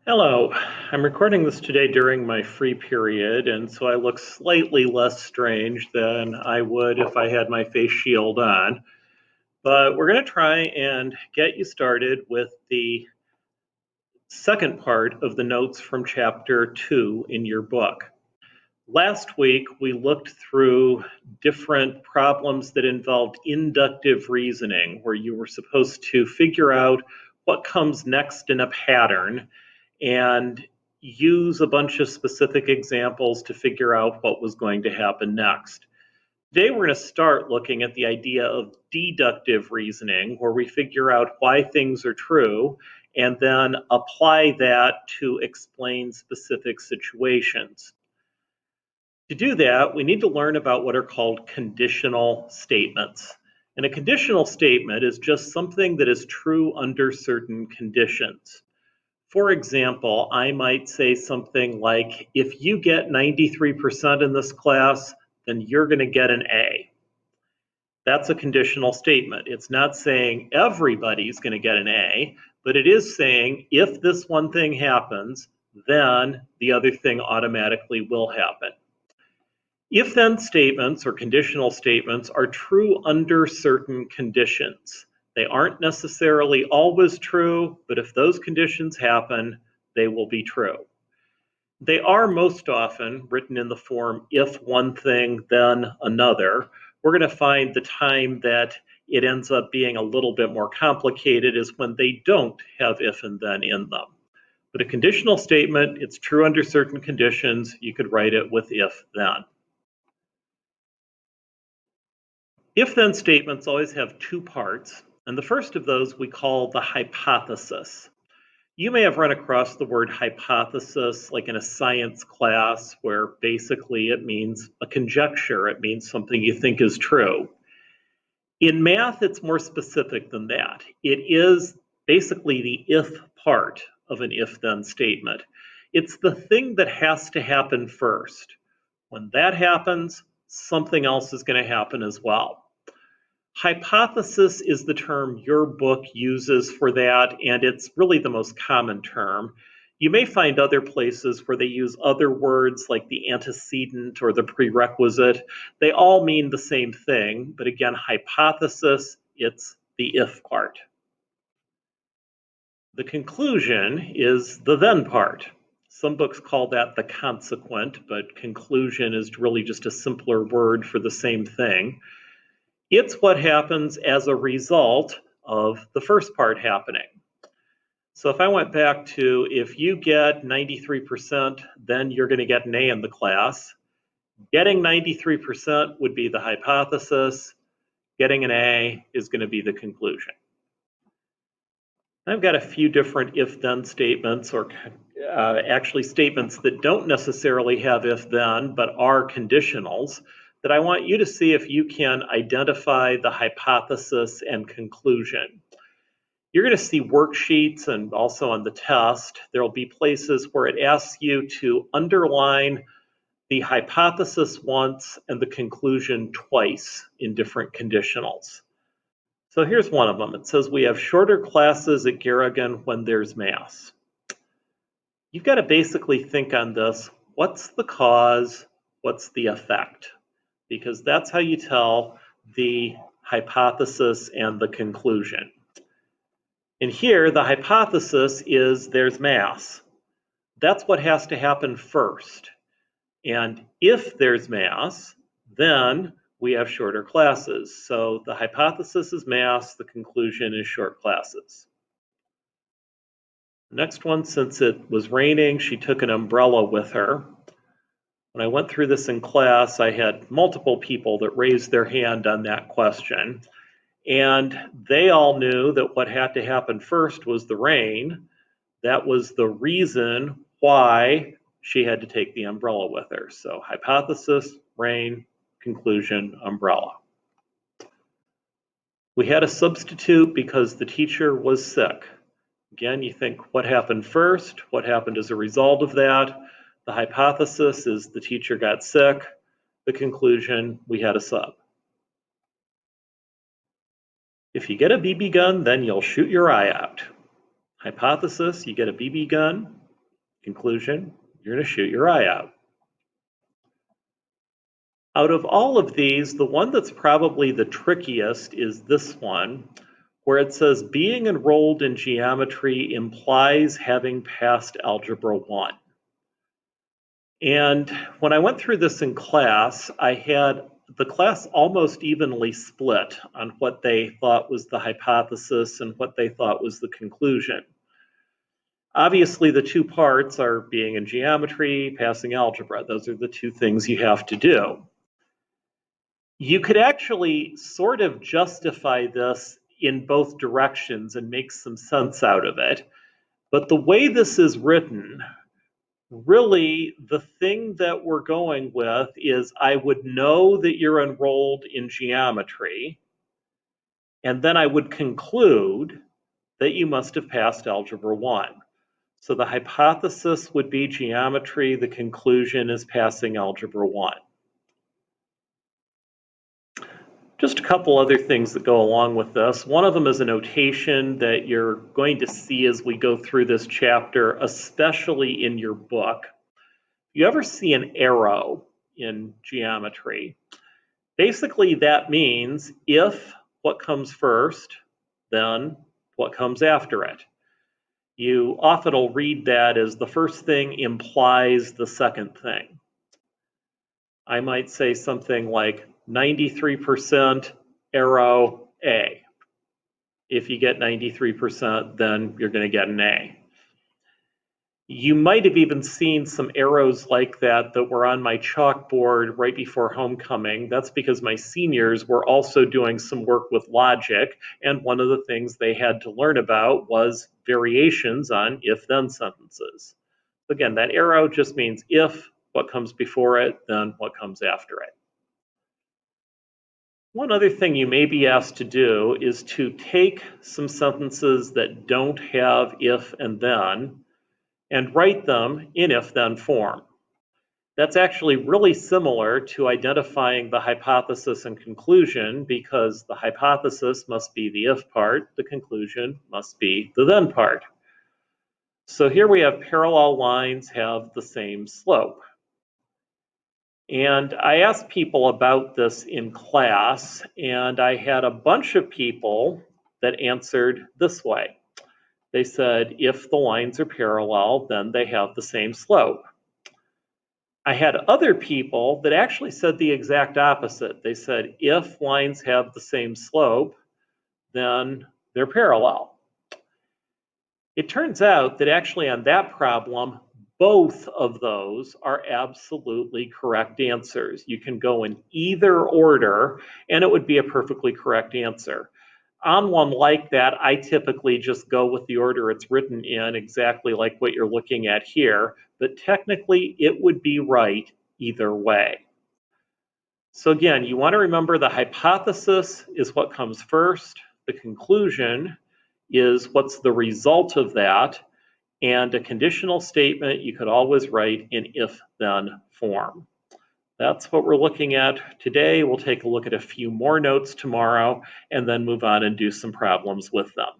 Hello, I'm recording this today during my free period, and so I look slightly less strange than I would if I had my face shield on. But we're going to try and get you started with the second part of the notes from chapter 2 in your book. Last week, we looked through different problems that involved inductive reasoning, where you were supposed to figure out what comes next in a pattern and use a bunch of specific examples to figure out what was going to happen next. Today, we're going to start looking at the idea of deductive reasoning, where we figure out why things are true and then apply that to explain specific situations. To do that, we need to learn about what are called conditional statements. And a conditional statement is just something that is true under certain conditions. For example, I might say something like, if you get 93% in this class, then you're going to get an A. That's a conditional statement. It's not saying everybody's going to get an A, but it is saying if this one thing happens, then the other thing automatically will happen. If-then statements or conditional statements are true under certain conditions. They aren't necessarily always true, but if those conditions happen, they will be true. They are most often written in the form if one thing, then another. We're going to find the time that it ends up being a little bit more complicated is when they don't have if and then in them. But a conditional statement, it's true under certain conditions. You could write it with if then. If-then statements always have two parts, and the first of those we call the hypothesis. You may have run across the word hypothesis like in a science class where basically it means a conjecture, it means something you think is true. In math, it's more specific than that. It is basically the if part of an if-then statement. It's the thing that has to happen first. When that happens, something else is going to happen as well. Hypothesis is the term your book uses for that, and it's really the most common term. You may find other places where they use other words like the antecedent or the prerequisite. They all mean the same thing, but again, hypothesis, it's the if part. The conclusion is the then part. Some books call that the consequent, but conclusion is really just a simpler word for the same thing. It's what happens as a result of the first part happening. So if I went back to if you get 93%, then you're going to get an A in the class. Getting 93% would be the hypothesis. Getting an A is going to be the conclusion. I've got a few different if-then statements, or actually statements that don't necessarily have if-then, but are conditionals, that I want you to see if you can identify the hypothesis and conclusion. You're going to see worksheets and also on the test, there will be places where it asks you to underline the hypothesis once and the conclusion twice in different conditionals. So here's one of them. It says we have shorter classes at Garrigan when there's mass. You've got to basically think on this. What's the cause? What's the effect? Because that's how you tell the hypothesis and the conclusion. And here, the hypothesis is there's mass. That's what has to happen first. And if there's mass, then we have shorter classes. So the hypothesis is mass, the conclusion is short classes. The next one, since it was raining, she took an umbrella with her. When I went through this in class, I had multiple people that raised their hand on that question. And they all knew that what had to happen first was the rain. That was the reason why she had to take the umbrella with her. So hypothesis, rain, conclusion, umbrella. We had a substitute because the teacher was sick. Again, you think what happened first? What happened as a result of that? The hypothesis is the teacher got sick. The conclusion, we had a sub. If you get a BB gun, then you'll shoot your eye out. Hypothesis, you get a BB gun. Conclusion, you're going to shoot your eye out. Out of all of these, the one that's probably the trickiest is this one, where it says being enrolled in geometry implies having passed Algebra 1. And when I went through this in class, I had the class almost evenly split on what they thought was the hypothesis and what they thought was the conclusion. Obviously, the two parts are being in geometry, passing algebra. Those are the two things you have to do. You could actually sort of justify this in both directions and make some sense out of it. But the way this is written, really the thing that we're going with is I would know that you're enrolled in geometry, and then I would conclude that you must have passed Algebra 1. So the hypothesis would be geometry, the conclusion is passing Algebra 1. Just a couple other things that go along with this. One of them is a notation that you're going to see as we go through this chapter, especially in your book. If you ever see an arrow in geometry, basically that means if what comes first, then what comes after it. You often will read that as the first thing implies the second thing. I might say something like 93% arrow A. If you get 93%, then you're going to get an A. You might have even seen some arrows like that that were on my chalkboard right before homecoming. That's because my seniors were also doing some work with logic, and one of the things they had to learn about was variations on if-then sentences. Again, that arrow just means if, what comes before it, then what comes after it. One other thing you may be asked to do is to take some sentences that don't have if and then and write them in if-then form. That's actually really similar to identifying the hypothesis and conclusion, because the hypothesis must be the if part, the conclusion must be the then part. So here we have parallel lines have the same slope. And I asked people about this in class, and I had a bunch of people that answered this way. They said, if the lines are parallel, then they have the same slope. I had other people that actually said the exact opposite. They said, if lines have the same slope, then they're parallel. It turns out that actually on that problem, both of those are absolutely correct answers. You can go in either order and it would be a perfectly correct answer. On one like that, I typically just go with the order it's written in, exactly like what you're looking at here, but technically it would be right either way. So again, you want to remember the hypothesis is what comes first, the conclusion is what's the result of that, and a conditional statement you could always write in if-then form. That's what we're looking at today. We'll take a look at a few more notes tomorrow and then move on and do some problems with them.